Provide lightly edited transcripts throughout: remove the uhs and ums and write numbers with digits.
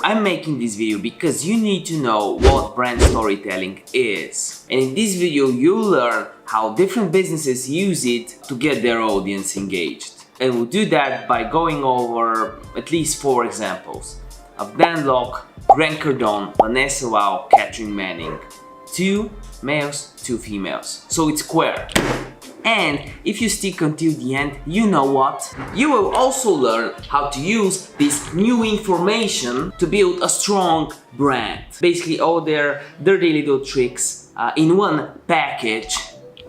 I'm making this video because you need to know what brand storytelling is. And in this video you'll learn how different businesses use it to get their audience engaged. And we'll do that by going over at least 4 examples of Dan Lok, Grant Cardone, Vanessa Lau, Cathrin Manning. 2 males, 2 females. So it's square. And if you stick until the end, you know what? You will also learn how to use this new information to build a strong brand. Basically all their dirty little tricks in one package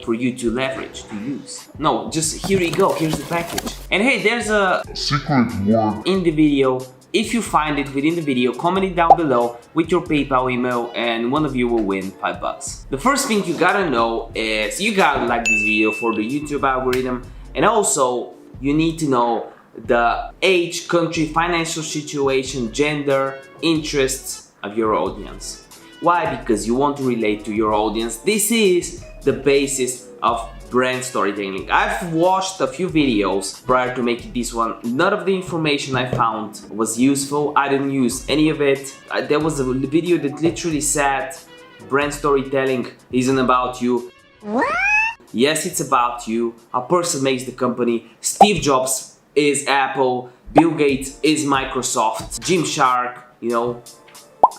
for you to leverage, to use. No, just here you go, here's the package. And hey, there's a secret word in the video. If you find it within the video, comment it down below with your PayPal email and one of you will win $5. The first thing you gotta know is you gotta like this video for the YouTube algorithm, and also you need to know the age, country, financial situation, gender, interests of your audience. Why? Because you want to relate to your audience. This is the basis of brand storytelling. I've watched a few videos prior to making this one. None of the information I found was useful. I didn't use any of it. There was a video that literally said brand storytelling isn't about you. What? Yes, it's about you. A person makes the company. Steve Jobs is Apple. Bill Gates is Microsoft. Jim Shark, you know,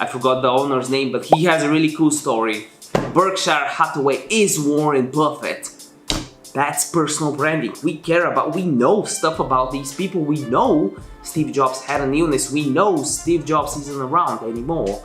I forgot the owner's name, but he has a really cool story. Berkshire Hathaway is Warren Buffett. That's personal branding. We care about, we know stuff about these people. We know Steve Jobs had an illness. We know Steve Jobs isn't around anymore.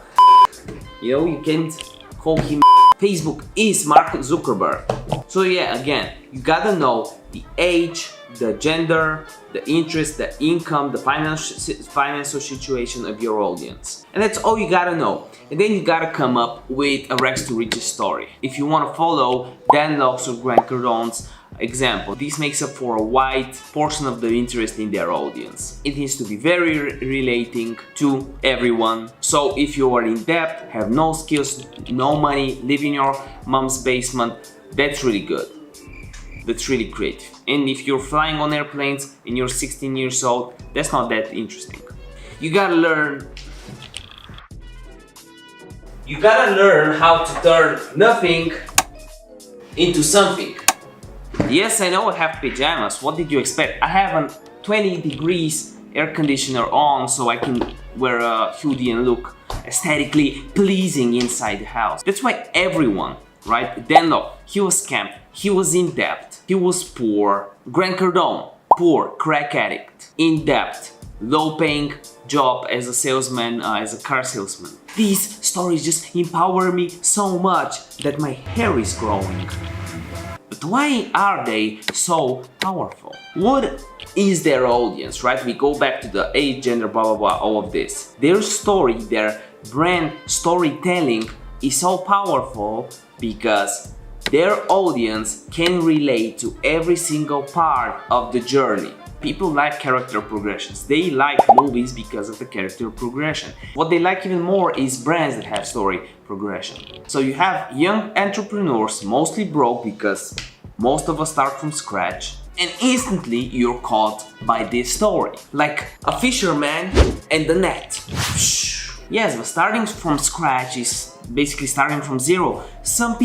You know, you can't call him. Facebook is Mark Zuckerberg. So yeah, again, you gotta know the age, the gender, the interest, the income, the financial situation of your audience. And that's all you gotta know. And then you gotta come up with a rags to riches story. If you wanna follow Dan Lok's or Grant Cardone's example, this makes up for a wide portion of the interest in their audience. It needs to be very relating to everyone. So if you are in debt, have no skills, no money, live in your mom's basement, that's really good. That's really creative. And if you're flying on airplanes and you're 16 years old, that's not that interesting. You gotta learn how to turn nothing into something. Yes, I know I have pajamas. What did you expect? I have a 20 degrees air conditioner on so I can wear a hoodie and look aesthetically pleasing inside the house. That's why everyone, right? Dan Lok, he was scammed, he was in debt, he was poor. Grant Cardone, poor, crack addict, in debt, low paying job as a salesman, as a car salesman. These stories just empower me so much that my hair is growing. But why are they so powerful? What is their audience, right? We go back to the age, gender, blah blah blah, all of this. Their story, their brand storytelling is so powerful because their audience can relate to every single part of the journey. People like character progressions. They like movies because of the character progression. What they like even more is brands that have story progression. So you have young entrepreneurs, mostly broke because most of us start from scratch, and instantly you're caught by this story. Like a fisherman and the net. Yes, but starting from scratch is basically starting from zero. Some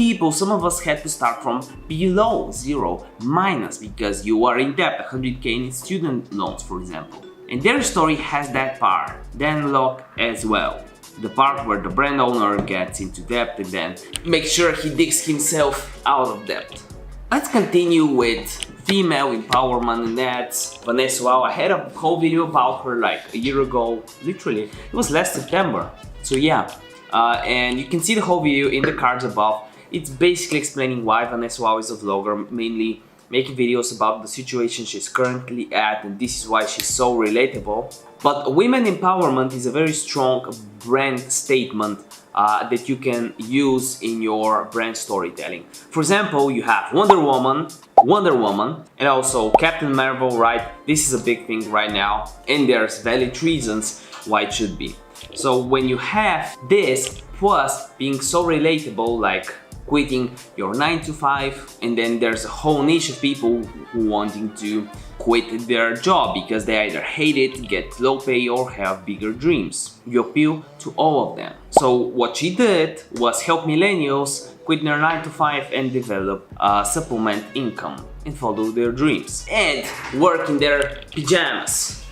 of us had to start from below zero, minus, because you are in debt, 100k in student loans, for example. And their story has that part, Dan Lok as well. The part where the brand owner gets into debt and then makes sure he digs himself out of debt. Let's continue with female empowerment, and that's Vanessa Lau. I had a whole video about her like a year ago, literally. It was last September. So yeah, and you can see the whole video in the cards above. It's basically explaining why Vanessa Lau is a vlogger, mainly making videos about the situation she's currently at, and this is why she's so relatable. But women empowerment is a very strong brand statement that you can use in your brand storytelling. For example, you have Wonder Woman, and also Captain Marvel, right? This is a big thing right now, and there's valid reasons why it should be. So when you have this, plus being so relatable, like quitting your 9 to 5, and then there's a whole niche of people who wanting to quit their job because they either hate it, get low pay, or have bigger dreams. You appeal to all of them. So what she did was help millennials quit their 9 to 5 and develop a supplement income and follow their dreams and work in their pajamas.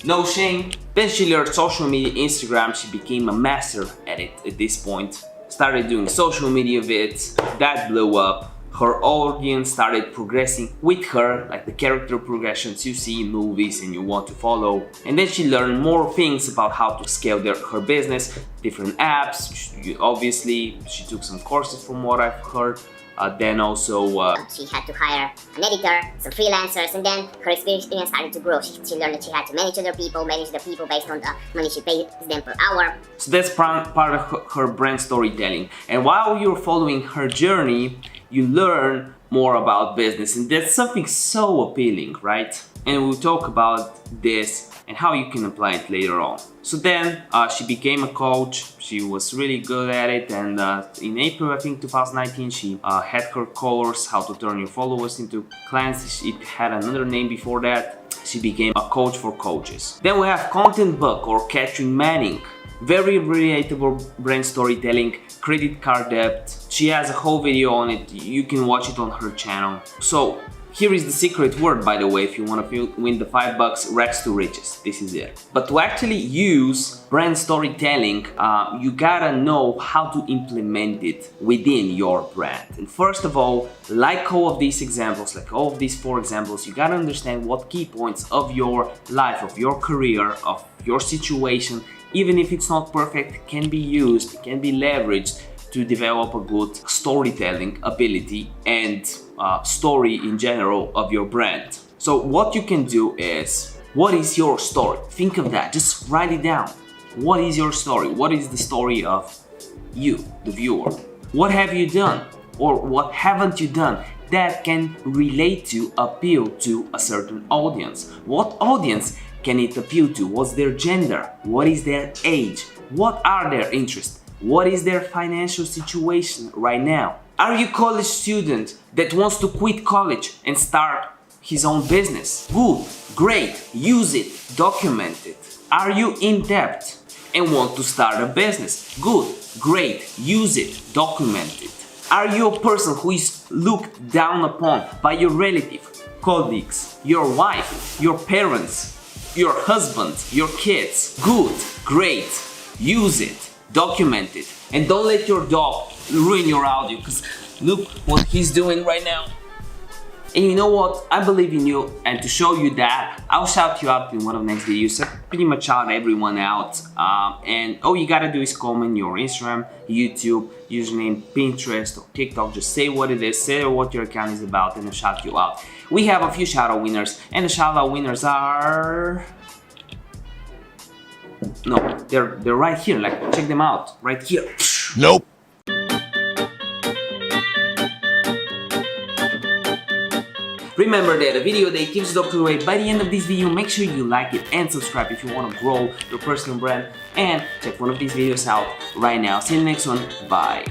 No shame. Then she learned social media, Instagram. She became a master at it at this point. Started doing social media vids, that blew up. Her audience started progressing with her, like the character progressions you see in movies and you want to follow. And then she learned more things about how to scale her business, different apps. Obviously, she took some courses from what I've heard. Then also she had to hire an editor, some freelancers, and then her experience started to grow. She learned that she had to manage the people based on the money she pays them per hour. So that's part of her brand storytelling. And while you're following her journey, you learn more about business, and that's something so appealing, right? And we'll talk about this and how you can apply it later on. So then she became a coach. She was really good at it, and in April, I think 2019, she had her course, How to Turn Your Followers into Clients. It had another name before that. She became a coach for coaches. Then we have Content Book, or Cathrin Manning. Very relatable brand storytelling, credit card debt. She has a whole video on it. You can watch it on her channel. So here is the secret word, by the way, if you want to win the $5 rags to riches. This is it. But to actually use brand storytelling, you gotta know how to implement it within your brand. And first of all, like all of these examples, like all of these 4 examples, you gotta understand what key points of your life, of your career, of your situation, even if it's not perfect, can be used, it can be leveraged to develop a good storytelling ability and story in general of your brand. So what you can do is, what is your story? Think of that, just write it down. What is your story? What is the story of you, the viewer? What have you done or what haven't you done that can relate to, appeal to a certain audience? What audience can it appeal to? What's their gender? What is their age? What are their interests? What is their financial situation right now? Are you a college student that wants to quit college and start his own business? Good, great, use it, document it. Are you in debt and want to start a business? Good, great, use it, document it. Are you a person who is looked down upon by your relative, colleagues, your wife, your parents, your husband, your kids? Good, great, use it, document it, and don't let your dog ruin your audio, because look what he's doing right now. And you know what? I believe in you, and to show you that, I'll shout you out in one of the next videos. So pretty much shout everyone out, and all you gotta do is comment your Instagram, YouTube, username, Pinterest, or TikTok. Just say what it is, say what your account is about, and I'll shout you out. We have a few shoutout winners, and the shoutout winners are... No, they're right here, like, check them out, right here. Nope. Remember that a video that keeps the doctor away. By the end of this video, make sure you like it and subscribe if you want to grow your personal brand, and check one of these videos out right now. See you in the next one. Bye.